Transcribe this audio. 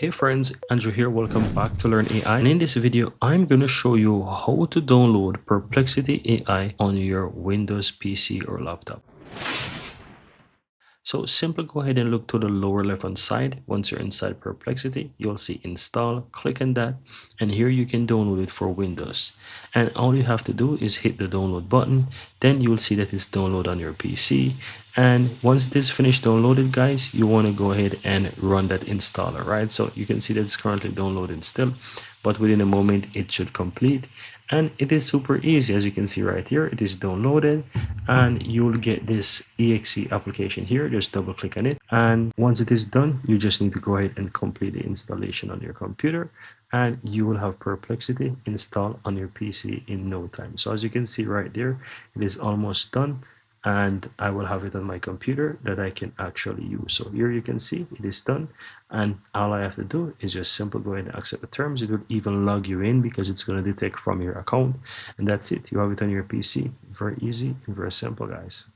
Hey friends, Andrew here. Welcome back to Learn AI. And in this video, I'm going to show you how to download Perplexity AI on your Windows PC or laptop. So simply go ahead and look to the lower left hand side. Once you're inside Perplexity, you'll see install. Click on that, and here you can download it for Windows. And all you have to do is hit the download button. Then you'll see that it's download on your PC. And once it is finished downloaded, guys, you want to go ahead and run that installer, right? So you can see that it's currently downloaded still, but within a moment it should complete. And it is super easy. As you can see right here, it is downloaded, and you will get this exe application here. Just double click on it, and once it is done, you just need to go ahead and complete the installation on your computer, and you will have Perplexity installed on your PC in no time. So as you can see right there, it is almost done, and I will have it on my computer that I can actually use. So here you can see it is done, and all I have to do is just simply go ahead and accept the terms. It will even log you in because it's going to detect from your account, and that's it. You have it on your PC. Very easy and very simple, guys.